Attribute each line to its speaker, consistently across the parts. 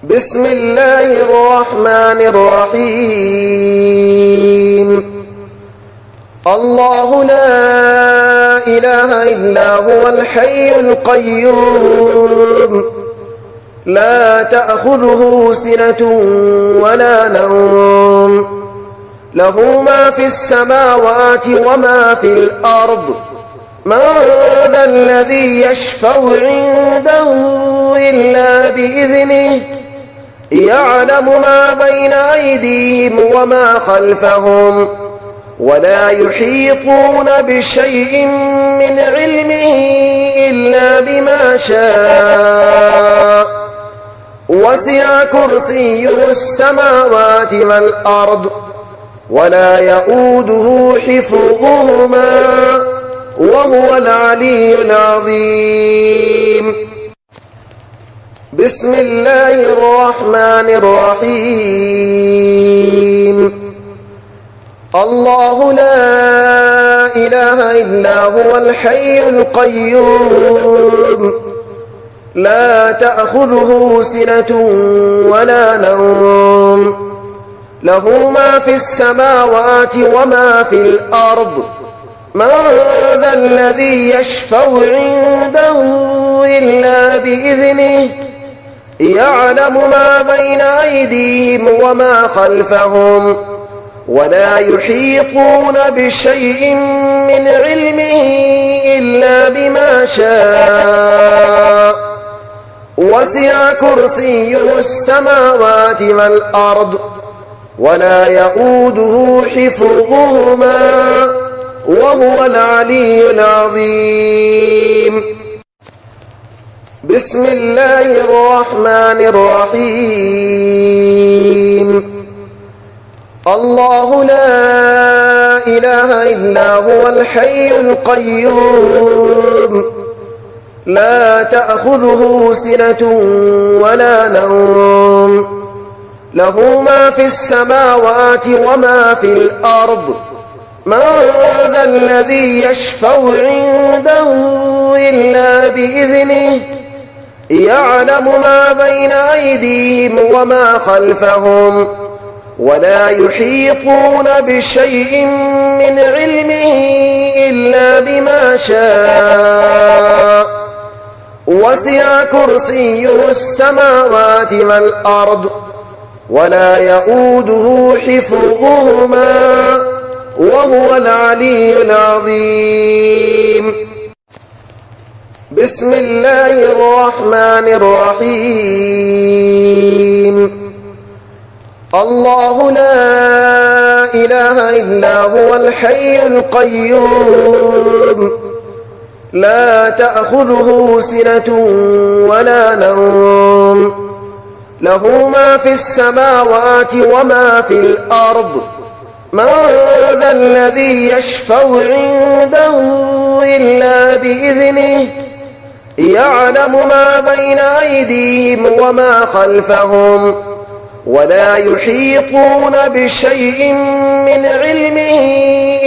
Speaker 1: بسم الله الرحمن الرحيم. الله لا إله إلا هو الحي القيوم لا تأخذه سنة ولا نوم له ما في السماوات وما في الأرض من ذا الذي يشفع عنده إلا بإذنه يعلم ما بين أيديهم وما خلفهم ولا يحيطون بشيء من علمه إلا بما شاء وسع كرسيه السماوات والأرض ولا يؤوده حفظهما وهو العلي العظيم. بسم الله الرحمن الرحيم. الله لا إله إلا هو الحي القيوم لا تأخذه سنة ولا نوم له ما في السماوات وما في الأرض من ذا الذي يشفع عنده إلا بإذنه يعلم ما بين أيديهم وما خلفهم ولا يحيطون بشيء من علمه إلا بما شاء وسع كرسيه السماوات والأرض ولا يؤوده حفظهما وهو العلي العظيم. بسم الله الرحمن الرحيم. الله لا إله إلا هو الحي القيوم لا تأخذه سنة ولا نوم له ما في السماوات وما في الأرض من ذا الذي يشفع عنده إلا بإذنه يعلم ما بين أيديهم وما خلفهم ولا يحيطون بشيء من علمه إلا بما شاء وسع كرسيه السماوات والأرض ولا يؤوده حفظهما وهو العلي العظيم. بسم الله الرحمن الرحيم. الله لا إله إلا هو الحي القيوم لا تأخذه سنة ولا نوم له ما في السماوات وما في الأرض من ذا الذي يشفع عنده إلا بإذنه يعلم ما بين أيديهم وما خلفهم ولا يحيطون بشيء من علمه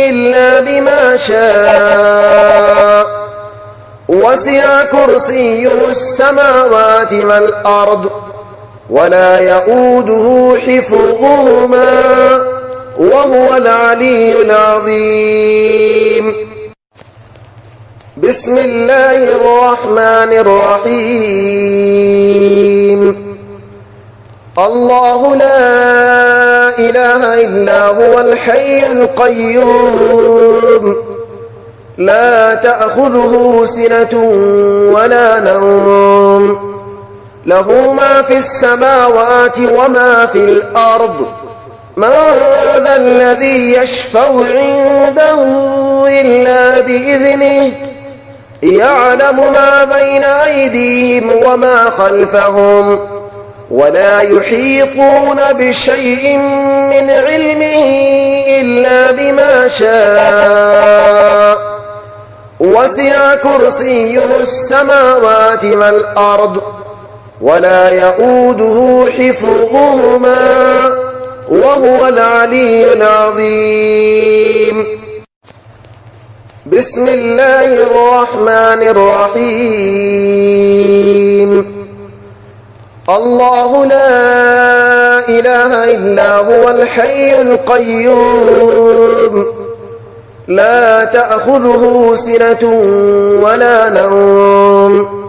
Speaker 1: إلا بما شاء وسع كرسيه السماوات والأرض ولا يؤوده حفظهما وهو العلي العظيم. بسم الله الرحمن الرحيم. الله لا إله إلا هو الحي القيوم لا تأخذه سنة ولا نوم له ما في السماوات وما في الأرض من ذا الذي يشفع عنده إلا بإذنه يعلم ما بين أيديهم وما خلفهم ولا يحيطون بشيء من علمه إلا بما شاء وسع كرسيه السماوات والأرض ولا يؤوده حفظهما وهو العلي العظيم. بسم الله الرحمن الرحيم. الله لا إله إلا هو الحي القيوم لا تأخذه سنة ولا نوم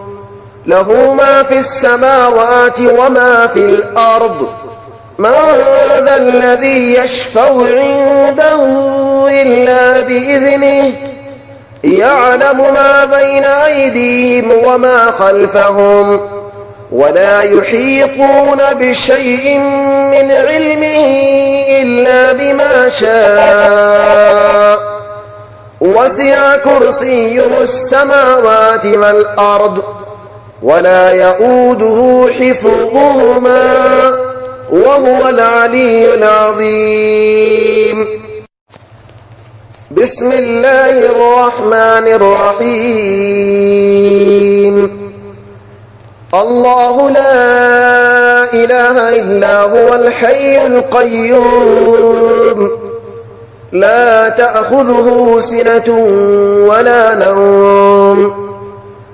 Speaker 1: له ما في السماوات وما في الأرض من ذا الذي يشفع عنده إلا بإذنه يعلم ما بين أيديهم وما خلفهم ولا يحيطون بشيء من علمه إلا بما شاء وسع كرسيه السماوات والأرض ولا يؤوده حفظهما وهو العلي العظيم بسم الله الرحمن الرحيم الله لا إله إلا هو الحي القيوم لا تأخذه سنة ولا نوم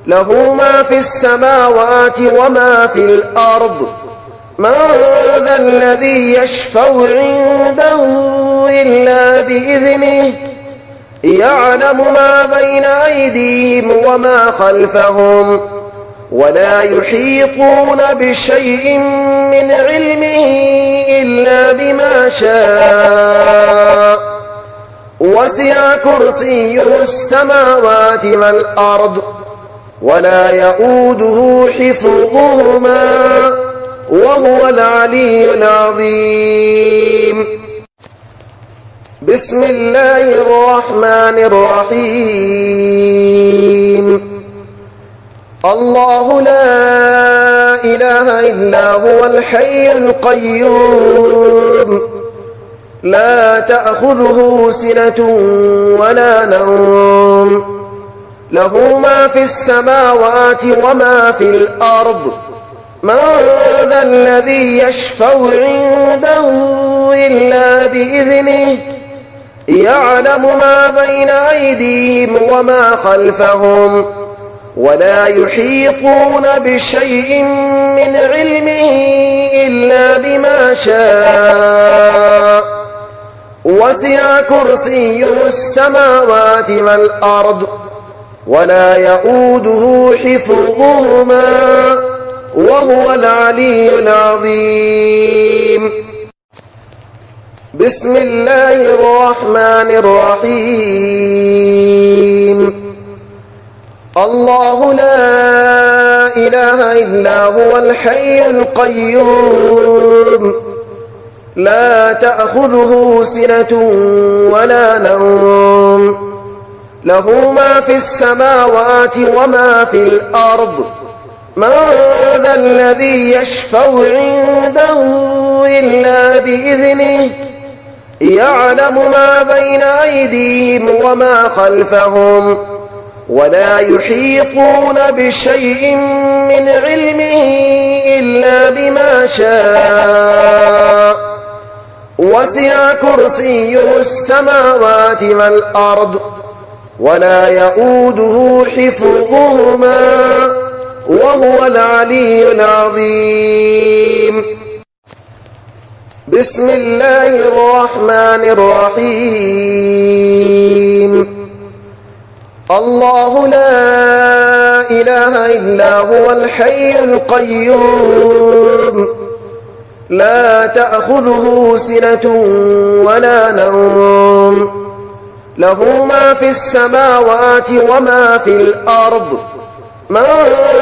Speaker 1: له ما في السماوات وما في الأرض من ذا الذي يشفع عنده إلا بإذنه يعلم ما بين أيديهم وما خلفهم ولا يحيطون بشيء من علمه إلا بما شاء وسع كرسيه السماوات والأرض ولا يؤوده حفظهما وهو العلي العظيم بسم الله الرحمن الرحيم الله لا إله إلا هو الحي القيوم لا تأخذه سنة ولا نوم له ما في السماوات وما في الأرض من ذا الذي يشفع عنده إلا بإذنه يعلم ما بين أيديهم وما خلفهم ولا يحيطون بشيء من علمه إلا بما شاء وسع كرسيه السماوات والأرض ولا يؤوده حفظهما وهو العلي العظيم بسم الله الرحمن الرحيم الله لا إله إلا هو الحي القيوم لا تأخذه سنة ولا نوم له ما في السماوات وما في الأرض من ذا الذي يشفع عنده إلا بإذنه يعلم ما بين أيديهم وما خلفهم ولا يحيطون بشيء من علمه إلا بما شاء وسع كرسيه السماوات والأرض ولا يؤوده حفظهما وهو العلي العظيم بسم الله الرحمن الرحيم الله لا إله إلا هو الحي القيوم لا تأخذه سنة ولا نوم له ما في السماوات وما في الأرض من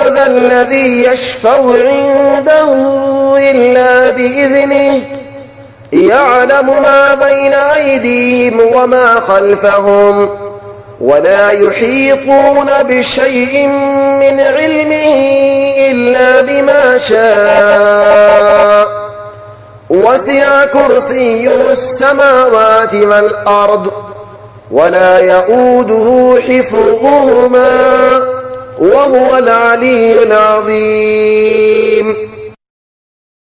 Speaker 1: ذا الذي يشفع عنده إلا بإذنه يعلم ما بين أيديهم وما خلفهم ولا يحيطون بشيء من علمه إلا بما شاء وسع كرسيه السماوات والأرض ولا يؤوده حفظهما وهو العلي العظيم